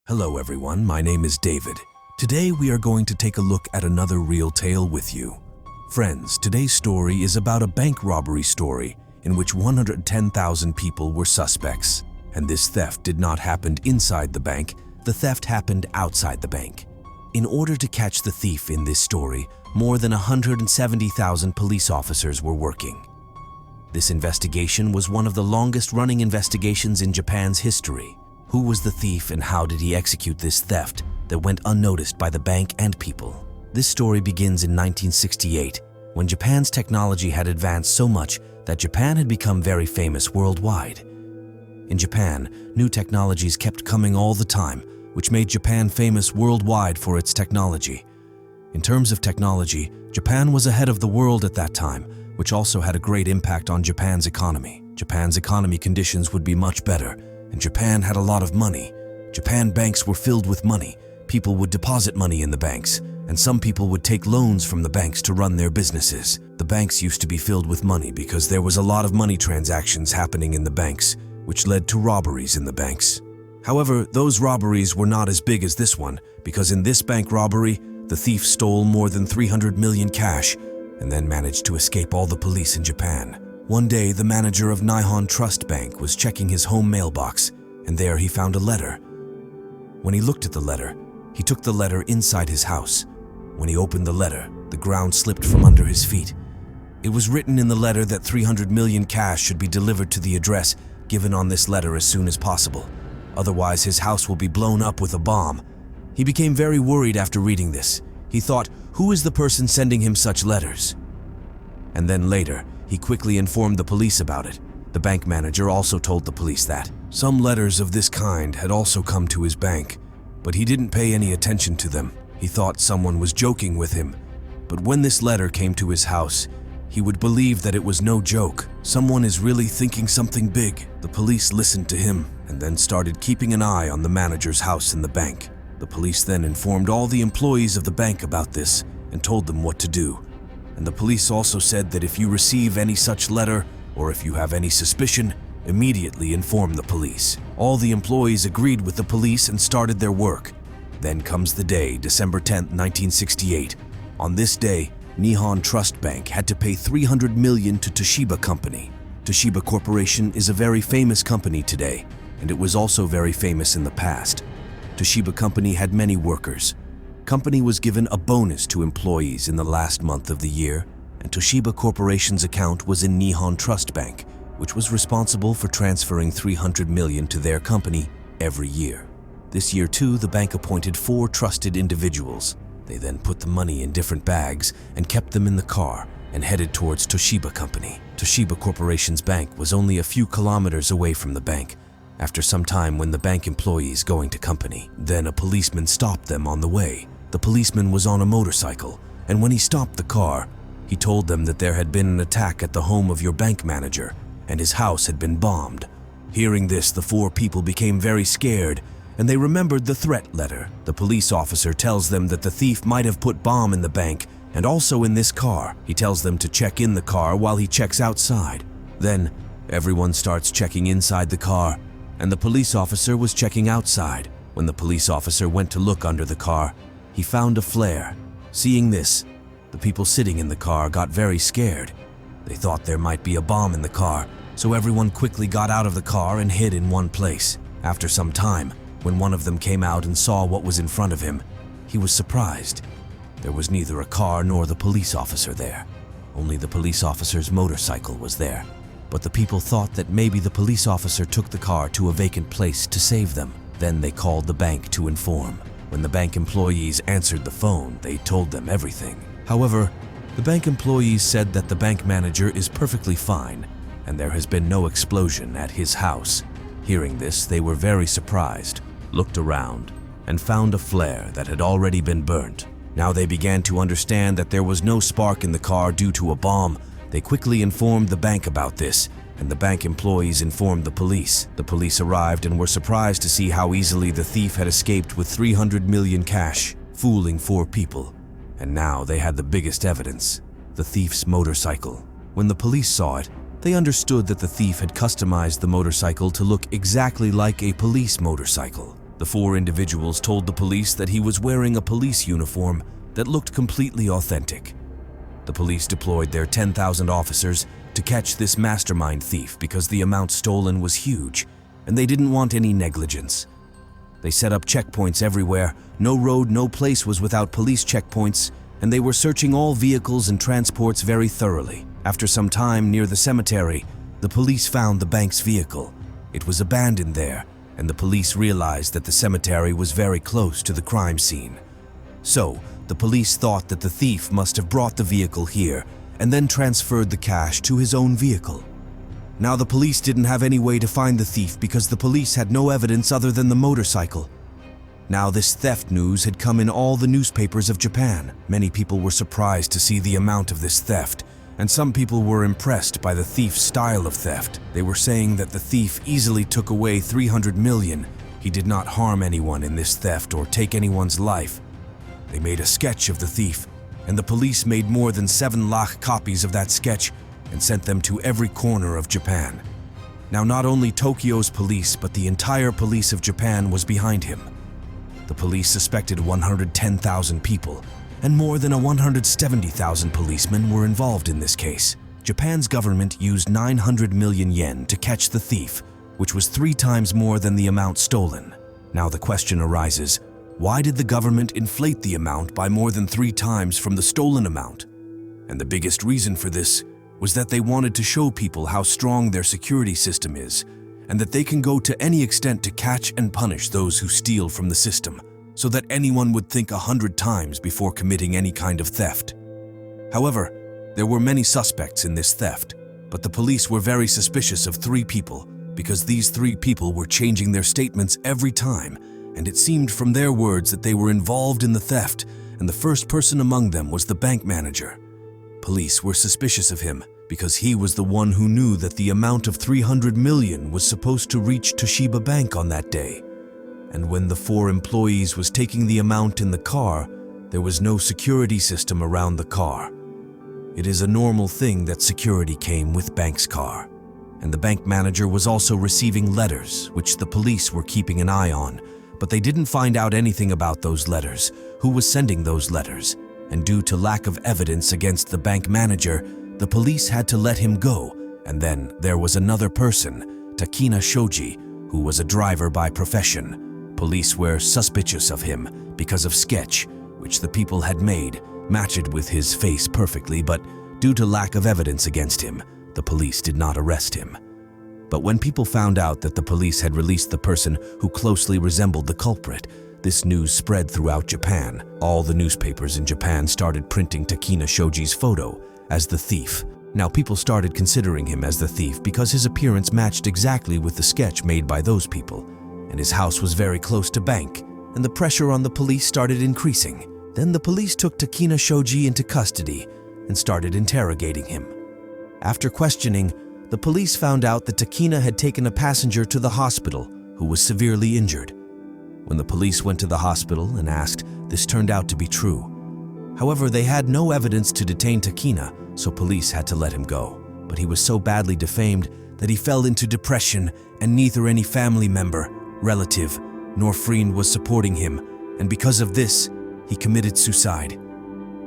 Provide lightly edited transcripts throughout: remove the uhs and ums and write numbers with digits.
Hello everyone, my name is David. Today we are going to take a look at another real tale with you. Friends, today's story is about a bank robbery story in which 110,000 people were suspects. And this theft did not happen inside the bank, the theft happened outside the bank. In order to catch the thief in this story, more than 170,000 police officers were working. This investigation was one of the longest-running investigations in Japan's history. Who was the thief and how did he execute this theft that went unnoticed by the bank and people? This story begins in 1968, when Japan's technology had advanced so much that Japan had become very famous worldwide. In Japan, new technologies kept coming all the time, which made Japan famous worldwide for its technology. In terms of technology, Japan was ahead of the world at that time, which also had a great impact on Japan's economy. Japan's economy conditions would be much better, and Japan had a lot of money. Japan banks were filled with money. People would deposit money in the banks, and some people would take loans from the banks to run their businesses. The banks used to be filled with money because there was a lot of money transactions happening in the banks, which led to robberies in the banks. However, those robberies were not as big as this one, because in this bank robbery, the thief stole more than 300 million cash and then managed to escape all the police in Japan. One day, the manager of Nihon Trust Bank was checking his home mailbox, and there he found a letter. When he looked at the letter, he took the letter inside his house. When he opened the letter, the ground slipped from under his feet. It was written in the letter that 300 million cash should be delivered to the address given on this letter as soon as possible. Otherwise, his house will be blown up with a bomb. He became very worried after reading this. He thought, who is the person sending him such letters? And then later, he quickly informed the police about it. The bank manager also told the police that some letters of this kind had also come to his bank, but he didn't pay any attention to them. He thought someone was joking with him. But when this letter came to his house, he would believe that it was no joke. Someone is really thinking something big. The police listened to him and then started keeping an eye on the manager's house in the bank. The police then informed all the employees of the bank about this and told them what to do. And the police also said that if you receive any such letter or if you have any suspicion, immediately inform the police. All the employees agreed with the police and started their work. Then comes the day, December 10, 1968. On this day, Nihon Trust Bank had to pay 300 million to Toshiba Company. Toshiba Corporation is a very famous company today, and it was also very famous in the past. Toshiba Company had many workers. Company was given a bonus to employees in the last month of the year, and Toshiba Corporation's account was in Nihon Trust Bank, which was responsible for transferring 300 million to their company every year. This year too, the bank appointed 4 trusted individuals. They then put the money in different bags and kept them in the car and headed towards Toshiba Company. Toshiba Corporation's bank was only a few kilometers away from the bank. After some time, when the bank employees going to company, then a policeman stopped them on the way. The policeman was on a motorcycle, and when he stopped the car, he told them that there had been an attack at the home of your bank manager, and his house had been bombed. Hearing this, the 4 people became very scared, and they remembered the threat letter. The police officer tells them that the thief might have put bomb in the bank, and also in this car. He tells them to check in the car while he checks outside. Then, everyone starts checking inside the car, and the police officer was checking outside. When the police officer went to look under the car, he found a flare. Seeing this, the people sitting in the car got very scared. They thought there might be a bomb in the car, so everyone quickly got out of the car and hid in one place. After some time, when one of them came out and saw what was in front of him, he was surprised. There was neither a car nor the police officer there. Only the police officer's motorcycle was there. But the people thought that maybe the police officer took the car to a vacant place to save them. Then they called the bank to inform. When the bank employees answered the phone, they told them everything. However, the bank employees said that the bank manager is perfectly fine, and there has been no explosion at his house. Hearing this, they were very surprised, looked around, and found a flare that had already been burnt. Now they began to understand that there was no spark in the car due to a bomb. They quickly informed the bank about this, and the bank employees informed the police. The police arrived and were surprised to see how easily the thief had escaped with 300 million cash, fooling 4 people. And now they had the biggest evidence, the thief's motorcycle. When the police saw it, they understood that the thief had customized the motorcycle to look exactly like a police motorcycle. The four individuals told the police that he was wearing a police uniform that looked completely authentic. The police deployed their 10,000 officers to catch this mastermind thief because the amount stolen was huge, and they didn't want any negligence. They set up checkpoints everywhere. No road, no place was without police checkpoints, and they were searching all vehicles and transports very thoroughly. After some time near the cemetery, the police found the bank's vehicle. It was abandoned there, and the police realized that the cemetery was very close to the crime scene. So, the police thought that the thief must have brought the vehicle here and then transferred the cash to his own vehicle. Now the police didn't have any way to find the thief because the police had no evidence other than the motorcycle. Now this theft news had come in all the newspapers of Japan. Many people were surprised to see the amount of this theft, and some people were impressed by the thief's style of theft. They were saying that the thief easily took away 300 million. He did not harm anyone in this theft or take anyone's life. They made a sketch of the thief, and the police made more than 7 lakh copies of that sketch and sent them to every corner of Japan. Now not only Tokyo's police, but the entire police of Japan was behind him. The police suspected 110,000 people, and more than 170,000 policemen were involved in this case. Japan's government used 900 million yen to catch the thief, which was 3 times more than the amount stolen. Now the question arises, why did the government inflate the amount by more than 3 times from the stolen amount? And the biggest reason for this was that they wanted to show people how strong their security system is, and that they can go to any extent to catch and punish those who steal from the system, so that anyone would think 100 times before committing any kind of theft. However, there were many suspects in this theft, but the police were very suspicious of 3 people because these 3 people were changing their statements every time, and it seemed from their words that they were involved in the theft, and the first person among them was the bank manager. Police were suspicious of him because he was the one who knew that the amount of 300 million was supposed to reach Toshiba Bank on that day. And when the 4 employees was taking the amount in the car, there was no security system around the car. It is a normal thing that security came with bank's car. And the bank manager was also receiving letters, which the police were keeping an eye on, but they didn't find out anything about those letters, who was sending those letters. And due to lack of evidence against the bank manager, the police had to let him go. And then there was another person, Takina Shoji, who was a driver by profession. Police were suspicious of him because of sketch, which the people had made, matched with his face perfectly, but due to lack of evidence against him, the police did not arrest him. But when people found out that the police had released the person who closely resembled the culprit, this news spread throughout Japan. All the newspapers in Japan started printing Takina Shoji's photo as the thief. Now people started considering him as the thief because his appearance matched exactly with the sketch made by those people, and his house was very close to bank, and the pressure on the police started increasing. Then the police took Takina Shoji into custody and started interrogating him. After questioning, the police found out that Takina had taken a passenger to the hospital who was severely injured. When the police went to the hospital and asked, this turned out to be true. However, they had no evidence to detain Takina, so police had to let him go. But he was so badly defamed that he fell into depression, and neither any family member, relative, nor friend was supporting him, and because of this, he committed suicide.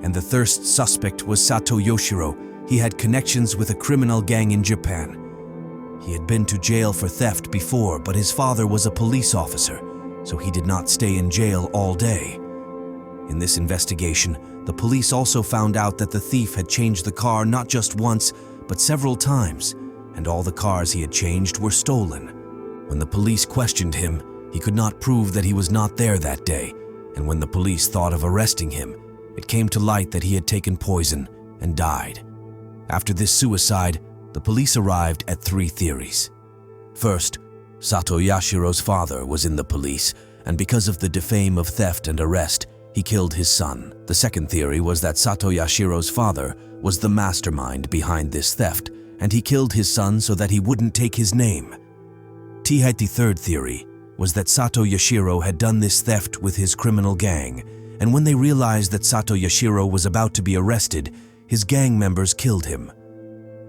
And the third suspect was Sato Yoshiro. He had connections with a criminal gang in Japan. He had been to jail for theft before, but his father was a police officer, so he did not stay in jail all day. In this investigation, the police also found out that the thief had changed the car not just once, but several times, and all the cars he had changed were stolen. When the police questioned him, he could not prove that he was not there that day, and when the police thought of arresting him, it came to light that he had taken poison and died. After this suicide, the police arrived at 3 theories. First, Sato Yashiro's father was in the police, and because of the defame of theft and arrest, he killed his son. The second theory was that Sato Yashiro's father was the mastermind behind this theft, and he killed his son so that he wouldn't take his name. The third theory was that Sato Yashiro had done this theft with his criminal gang, and when they realized that Sato Yashiro was about to be arrested, his gang members killed him.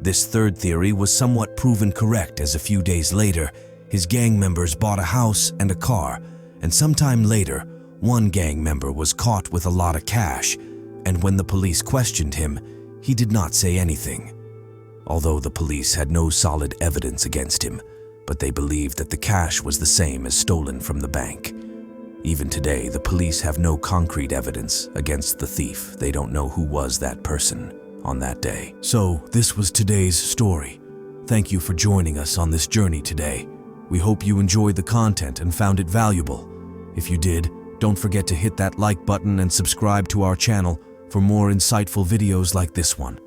This third theory was somewhat proven correct, as a few days later, his gang members bought a house and a car, and sometime later, one gang member was caught with a lot of cash, and when the police questioned him, he did not say anything. Although the police had no solid evidence against him, but they believed that the cash was the same as stolen from the bank. Even today, the police have no concrete evidence against the thief. They don't know who was that person on that day. So, this was today's story. Thank you for joining us on this journey today. We hope you enjoyed the content and found it valuable. If you did, don't forget to hit that like button and subscribe to our channel for more insightful videos like this one.